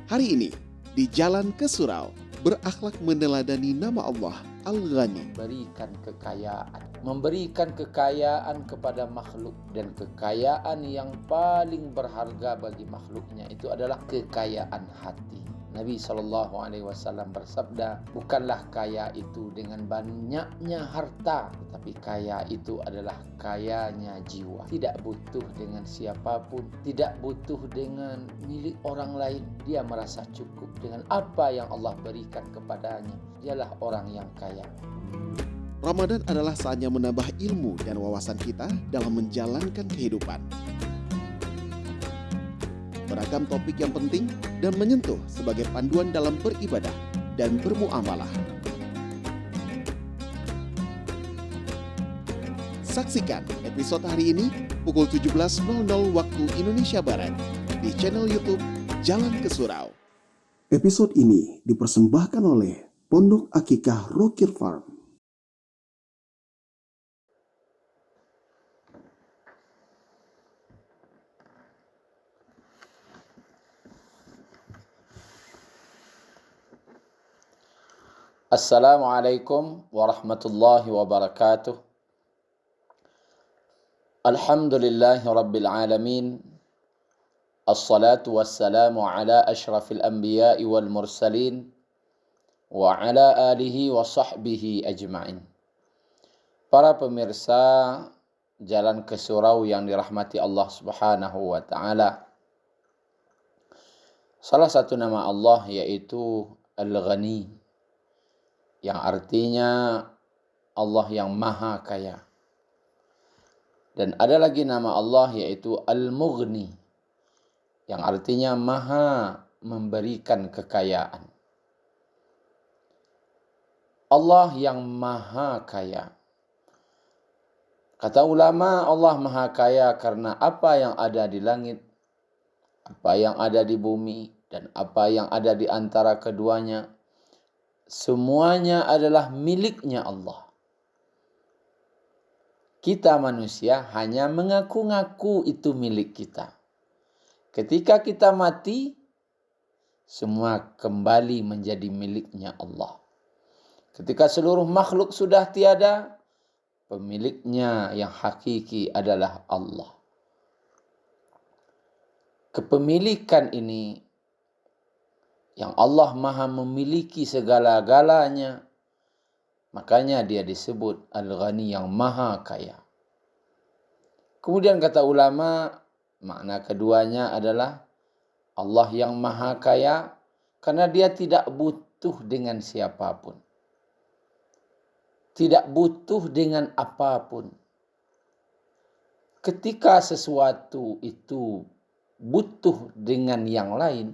Hari ini, di Jalan ke Surau, berakhlak meneladani nama Allah, Al-Ghani. Memberikan kekayaan kepada makhluk, dan kekayaan yang paling berharga bagi makhluknya itu adalah kekayaan hati. Nabi SAW bersabda, bukanlah kaya itu dengan banyaknya harta, tapi kaya itu adalah kayanya jiwa. Tidak butuh dengan siapapun, tidak butuh dengan milik orang lain. Dia merasa cukup dengan apa yang Allah berikan kepadanya. Dialah orang yang kaya. Ramadan adalah saatnya menambah ilmu dan wawasan kita dalam menjalankan kehidupan. Beragam topik yang penting dan menyentuh sebagai panduan dalam beribadah dan bermuamalah. Saksikan episode hari ini pukul 17.00 waktu Indonesia Barat di channel YouTube Jalan ke Surau. Episode ini dipersembahkan oleh Pondok Akikah Rokir Farm. Assalamualaikum warahmatullahi wabarakatuh. Alhamdulillahi rabbil alamin. Assalatu wassalamu ala ashrafil anbiya'i wal mursalin wa ala alihi wa sahbihi ajma'in. Para pemirsa Jalan ke Surau yang dirahmati Allah Subhanahu wa ta'ala. Salah satu nama Allah yaitu Al-Ghani, yang artinya Allah yang maha kaya. Dan ada lagi nama Allah yaitu Al-Mughni, yang artinya maha memberikan kekayaan. Allah yang maha kaya. Kata ulama, Allah maha kaya karena apa yang ada di langit, apa yang ada di bumi, dan apa yang ada di antara keduanya, semuanya adalah miliknya Allah. Kita manusia hanya mengaku-ngaku itu milik kita. Ketika kita mati, semua kembali menjadi miliknya Allah. Ketika seluruh makhluk sudah tiada, pemiliknya yang hakiki adalah Allah. Kepemilikan ini yang Allah maha memiliki segala-galanya, makanya dia disebut Al-Ghani, yang maha kaya. Kemudian kata ulama, makna keduanya adalah Allah yang maha kaya karena dia tidak butuh dengan siapapun. Tidak butuh dengan apapun. Ketika sesuatu itu butuh dengan yang lain,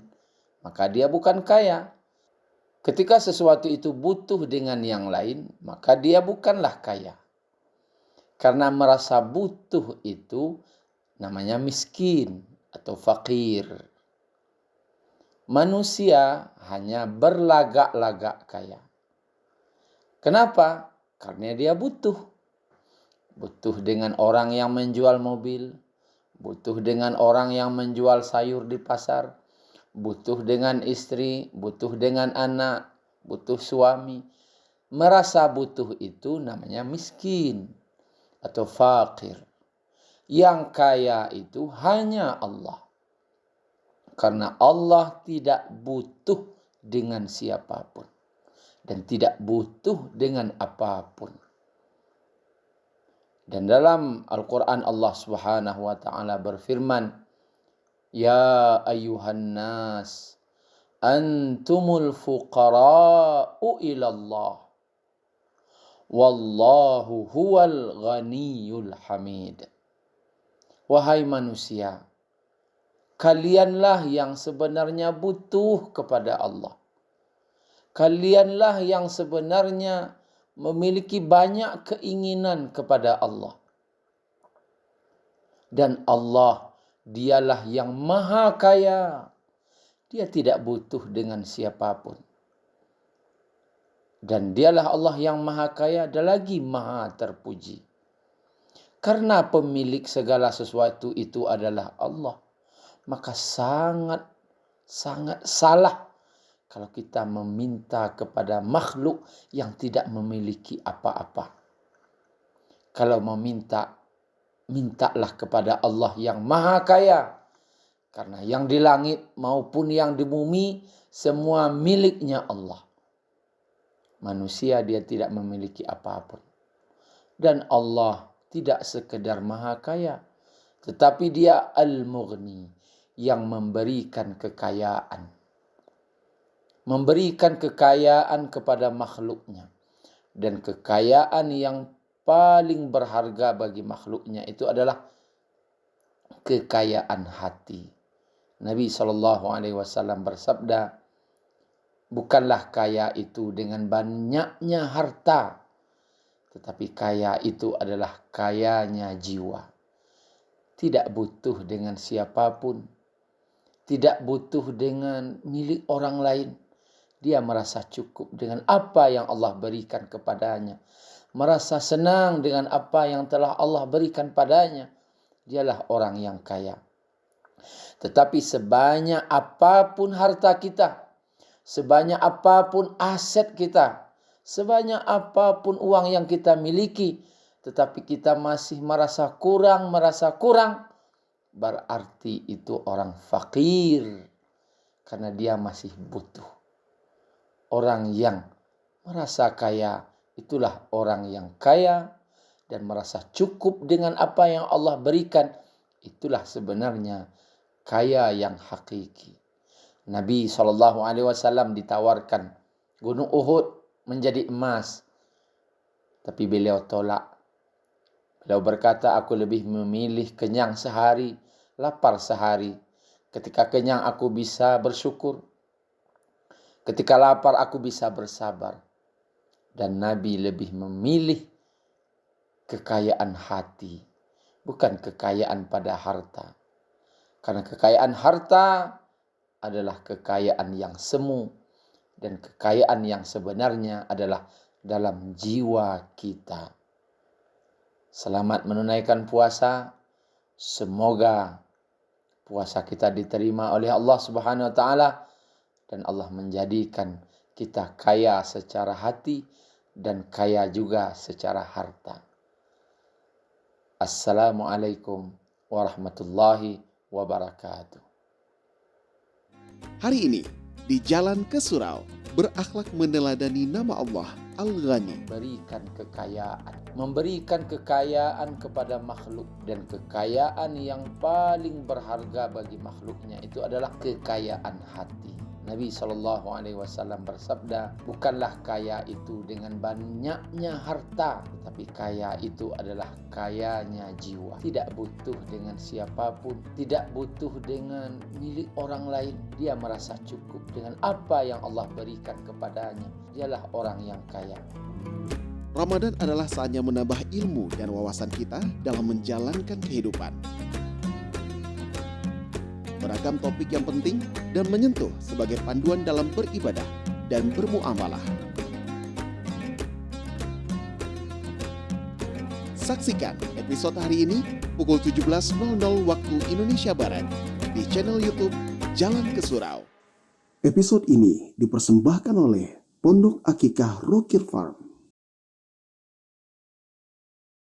maka dia bukan kaya. Ketika sesuatu itu butuh dengan yang lain, maka dia bukanlah kaya. Karena merasa butuh itu namanya miskin atau fakir. Manusia hanya berlagak-lagak kaya. Kenapa? Karena dia butuh. Butuh dengan orang yang menjual mobil, butuh dengan orang yang menjual sayur di pasar, butuh dengan istri, butuh dengan anak, butuh suami. Merasa butuh itu namanya miskin atau fakir. Yang kaya itu hanya Allah. Karena Allah tidak butuh dengan siapapun. Dan tidak butuh dengan apapun. Dan dalam Al-Quran Allah Subhanahu wa ta'ala berfirman, Ya ayuhan nas, antumul fuqara'u ilallah, wallahu huwal ghaniyul hamid. Wahai manusia, kalianlah yang sebenarnya butuh kepada Allah. Kalianlah yang sebenarnya memiliki banyak keinginan kepada Allah. Dan Allah, dialah yang maha kaya. Dia tidak butuh dengan siapapun. Dan dialah Allah yang maha kaya dan lagi maha terpuji. Karena pemilik segala sesuatu itu adalah Allah, maka sangat sangat salah kalau kita meminta kepada makhluk yang tidak memiliki apa-apa. Kalau meminta, mintalah kepada Allah yang Maha Kaya. Karena yang di langit maupun yang di bumi semua miliknya Allah. Manusia dia tidak memiliki apapun. Dan Allah tidak sekedar Maha Kaya, tetapi dia Al-Mughni yang memberikan kekayaan. Memberikan kekayaan kepada makhluknya. Dan kekayaan yang paling berharga bagi makhluknya itu adalah kekayaan hati. Nabi SAW bersabda, bukanlah kaya itu dengan banyaknya harta, tetapi kaya itu adalah kayanya jiwa. Tidak butuh dengan siapapun, tidak butuh dengan milik orang lain. Dia merasa cukup dengan apa yang Allah berikan kepadanya. Merasa senang dengan apa yang telah Allah berikan padanya. Dialah orang yang kaya. Tetapi sebanyak apapun harta kita, sebanyak apapun aset kita, sebanyak apapun uang yang kita miliki, tetapi kita masih merasa kurang, berarti itu orang fakir. Karena dia masih butuh. Orang yang merasa kaya, itulah orang yang kaya dan merasa cukup dengan apa yang Allah berikan. Itulah sebenarnya kaya yang hakiki. Nabi SAW ditawarkan Gunung Uhud menjadi emas. Tapi beliau tolak. Beliau berkata, aku lebih memilih kenyang sehari, lapar sehari. Ketika kenyang aku bisa bersyukur. Ketika lapar aku bisa bersabar. Dan Nabi lebih memilih kekayaan hati. Bukan kekayaan pada harta. Karena kekayaan harta adalah kekayaan yang semu. Dan kekayaan yang sebenarnya adalah dalam jiwa kita. Selamat menunaikan puasa. Semoga puasa kita diterima oleh Allah Subhanahu wa taala. Dan Allah menjadikan kita kaya secara hati dan kaya juga secara harta. Assalamualaikum warahmatullahi wabarakatuh. Hari ini di Jalan ke Surau, berakhlak meneladani nama Allah Al-Ghani. Memberikan kekayaan kepada makhluk. Dan kekayaan yang paling berharga bagi makhluknya itu adalah kekayaan hati. Nabi SAW bersabda, bukanlah kaya itu dengan banyaknya harta, tetapi kaya itu adalah kayanya jiwa. Tidak butuh dengan siapapun, tidak butuh dengan milik orang lain. Dia merasa cukup dengan apa yang Allah berikan kepadanya. Dialah orang yang kaya. Ramadan adalah saatnya menambah ilmu dan wawasan kita dalam menjalankan kehidupan. Beragam topik yang penting dan menyentuh sebagai panduan dalam beribadah dan bermuamalah. Saksikan episode hari ini pukul 17.00 waktu Indonesia Barat di channel YouTube Jalan ke Surau. Episode ini dipersembahkan oleh Pondok Akikah Rokir Farm.